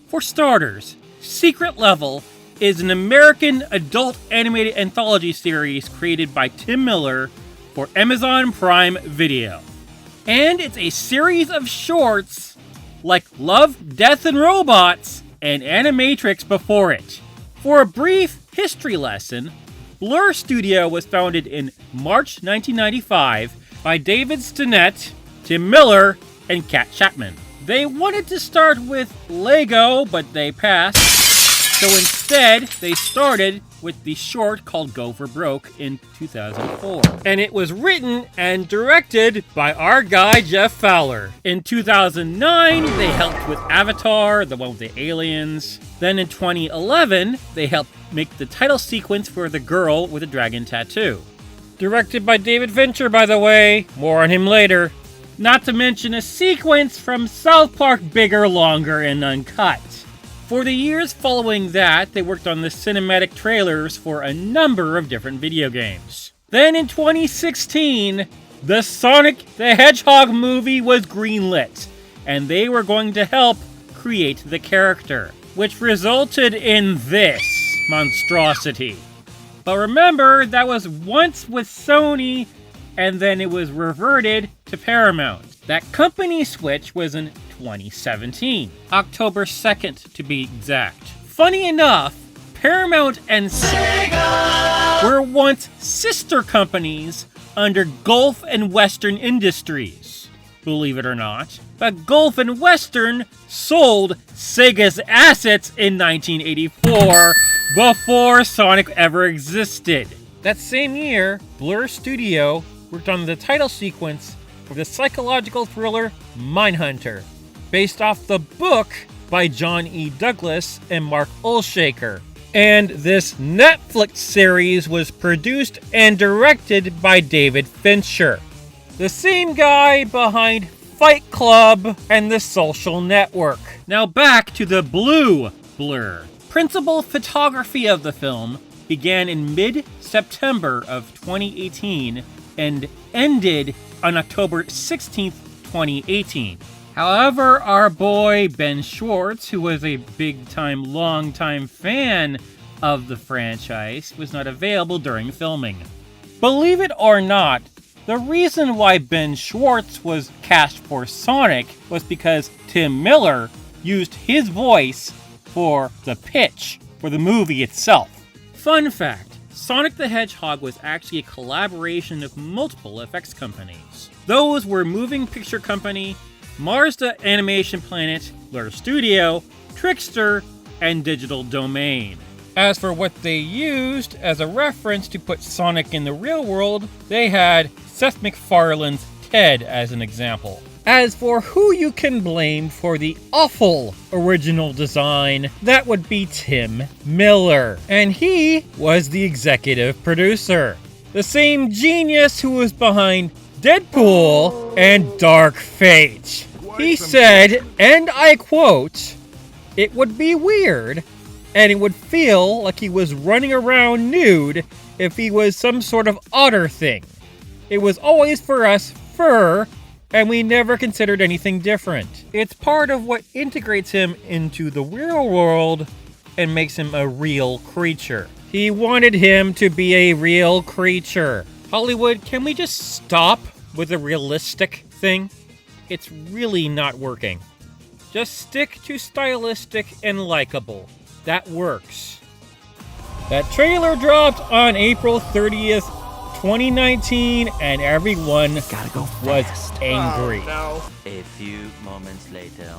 For starters, Secret Level is an American adult animated anthology series created by Tim Miller for Amazon Prime Video. And it's a series of shorts like Love, Death, and Robots and Animatrix before it. For a brief history lesson, Blur Studio was founded in March 1995 by David Stinnett, Tim Miller, and Kat Chapman. They wanted to start with Lego, but they passed. So instead, they started with the short called Go for Broke in 2004. And it was written and directed by our guy, Jeff Fowler. In 2009, they helped with Avatar, the one with the aliens. Then in 2011, they helped make the title sequence for The Girl with a Dragon Tattoo. Directed by David Fincher, by the way. More on him later. Not to mention a sequence from South Park Bigger, Longer, and Uncut. For the years following that, they worked on the cinematic trailers for a number of different video games. Then in 2016, the Sonic the Hedgehog movie was greenlit, and they were going to help create the character, which resulted in this monstrosity. But remember, that was once with Sony, and then it was reverted to Paramount. That company switch was in 2017, October 2nd to be exact. Funny enough, Paramount and Sega were once sister companies under Gulf and Western Industries, believe it or not. But Gulf and Western sold Sega's assets in 1984 before Sonic ever existed. That same year, Blur Studio worked on the title sequence for the psychological thriller Mindhunter, based off the book by John E. Douglas and Mark Olshaker. And this Netflix series was produced and directed by David Fincher, the same guy behind Fight Club and The Social Network. Now back to the blue Blur. Principal photography of the film began in mid-September of 2018 and ended on October 16th, 2018. However, our boy Ben Schwartz, who was a big-time, long-time fan of the franchise, was not available during filming. Believe it or not, the reason why Ben Schwartz was cast for Sonic was because Tim Miller used his voice for the pitch for the movie itself. Fun fact, Sonic the Hedgehog was actually a collaboration of multiple effects companies. Those were Moving Picture Company, Marsda Animation Planet, Blur Studio, Trickster, and Digital Domain. As for what they used as a reference to put Sonic in the real world, they had Seth MacFarlane's Ted as an example. As for who you can blame for the awful original design, that would be Tim Miller. And he was the executive producer. The same genius who was behind Deadpool and Dark Fate. He said, and I quote, "It would be weird, and it would feel like he was running around nude if he was some sort of otter thing. It was always for us fur, and we never considered anything different. It's part of what integrates him into the real world and makes him a real creature." He wanted him to be a real creature. Hollywood, can we just stop with the realistic thing? It's really not working. Just stick to stylistic and likable. That works. That trailer dropped on April 30th, 2019, and everyone was angry. Oh, no. A few moments later.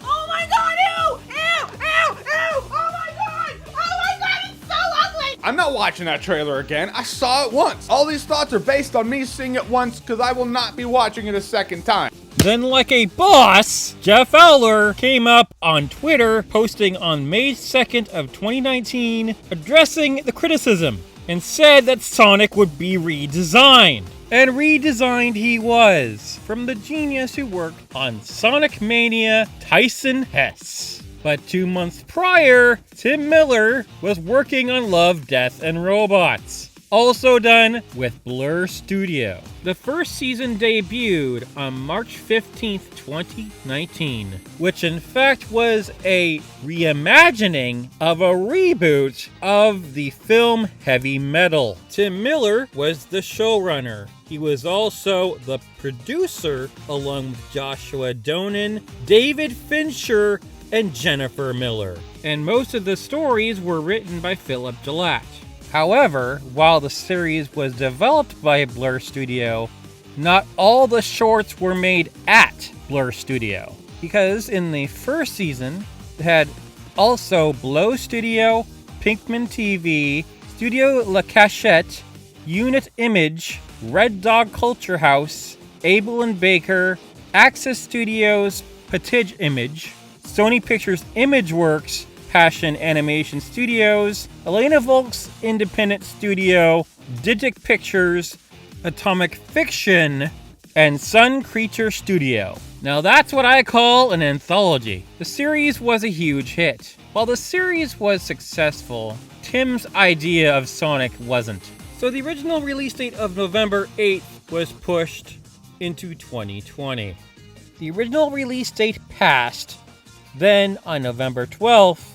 Oh my god, ew! Ew! Ew! Ew! Oh my god! Oh my god, it's so ugly! I'm not watching that trailer again. I saw it once. All these thoughts are based on me seeing it once because I will not be watching it a second time. Then, like a boss, Jeff Fowler came up on Twitter, posting on May 2nd of 2019, addressing the criticism, and said that Sonic would be redesigned. And redesigned he was, from the genius who worked on Sonic Mania, Tyson Hesse. But 2 months prior, Tim Miller was working on Love, Death, and Robots. Also done with Blur Studio. The first season debuted on March 15th, 2019, which in fact was a reimagining of a reboot of the film Heavy Metal. Tim Miller was the showrunner. He was also the producer along with Joshua Donen, David Fincher, and Jennifer Miller. And most of the stories were written by Philip Gillette. However, while the series was developed by Blur Studio, not all the shorts were made at Blur Studio. Because in the first season, it had also Blow Studio, Pinkman TV, Studio La Cachette, Unit Image, Red Dog Culture House, Abel and Baker, Access Studios, Patige Image, Sony Pictures Imageworks, Passion Animation Studios, Elena Volk's Independent Studio, Digic Pictures, Atomic Fiction, and Sun Creature Studio. Now that's what I call an anthology. The series was a huge hit. While the series was successful, Tim's idea of Sonic wasn't. So the original release date of November 8th was pushed into 2020. The original release date passed. Then on November 12th,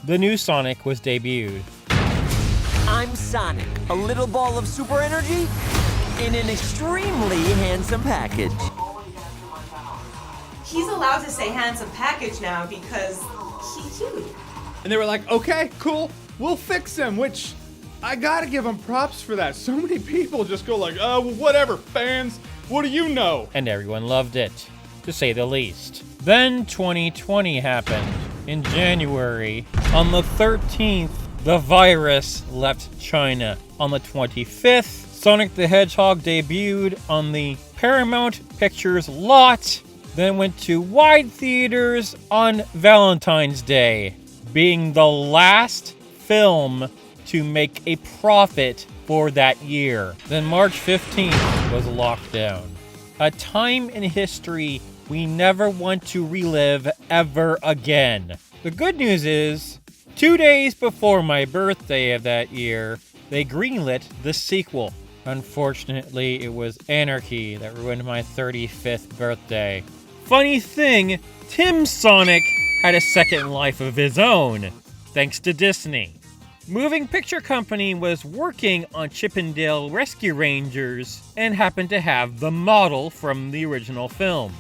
the new Sonic was debuted. I'm Sonic, a little ball of super energy in an extremely handsome package. He's allowed to say handsome package now because he's cute. And they were like, okay, cool, we'll fix him, which I gotta give them props for that. So many people just go like, oh, well, whatever, fans, what do you know? And everyone loved it, to say the least. Then 2020 happened. In January, on the 13th, the virus left China. On the 25th, Sonic the Hedgehog debuted on the Paramount Pictures lot, then went to wide theaters on Valentine's Day, being the last film to make a profit for that year. Then March 15th was lockdown. A time in history we never want to relive ever again. The good news is, 2 days before my birthday of that year, they greenlit the sequel. Unfortunately, it was Anarchy that ruined my 35th birthday. Funny thing, Tim Sonic had a second life of his own, thanks to Disney. Moving Picture Company was working on Chippendale Rescue Rangers and happened to have the model from the original film.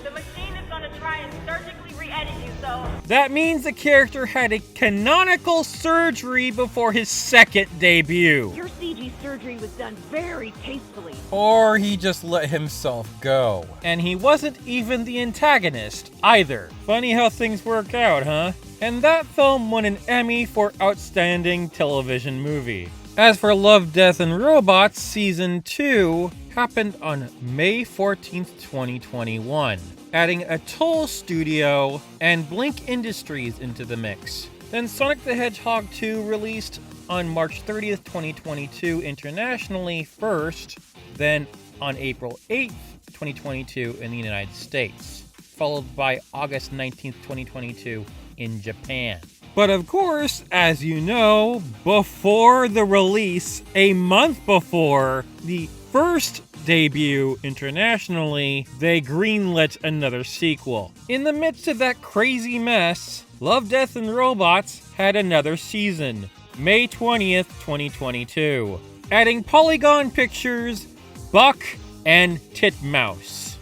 The machine is gonna try and surgically re-edit you, so... That means the character had a canonical surgery before his second debut. Your CG surgery was done very tastefully. Or he just let himself go. And he wasn't even the antagonist, either. Funny how things work out, huh? And that film won an Emmy for Outstanding Television Movie. As for Love, Death, and Robots, Season 2 happened on May 14th, 2021, adding Atoll Studio and Blink Industries into the mix. Then Sonic the Hedgehog 2 released on March 30th, 2022 internationally first, then on April 8th, 2022 in the United States, followed by August 19th, 2022 in Japan. But of course, as you know, before the release, a month before the first debut internationally, they greenlit another sequel. In the midst of that crazy mess, Love, Death, and Robots had another season, May 20th, 2022, adding Polygon Pictures, Buck, and Titmouse.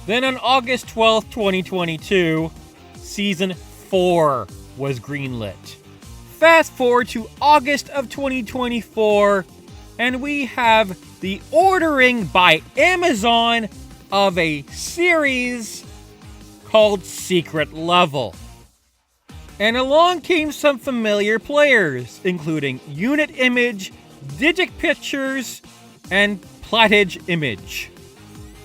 Then on August 12th, 2022, Season 4 was greenlit. Fast forward to August of 2024, and we have the ordering by Amazon of a series called Secret Level. And along came some familiar players, including Unit Image, Digic Pictures, and Platige Image,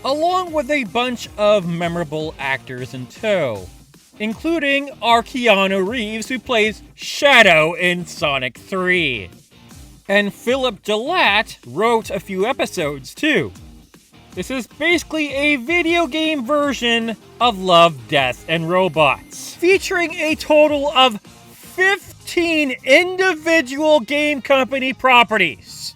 along with a bunch of memorable actors in tow, including our Keanu Reeves, who plays Shadow in Sonic 3. And Philip Gillette wrote a few episodes, too. This is basically a video game version of Love, Death, and Robots, featuring a total of 15 15 individual game company properties.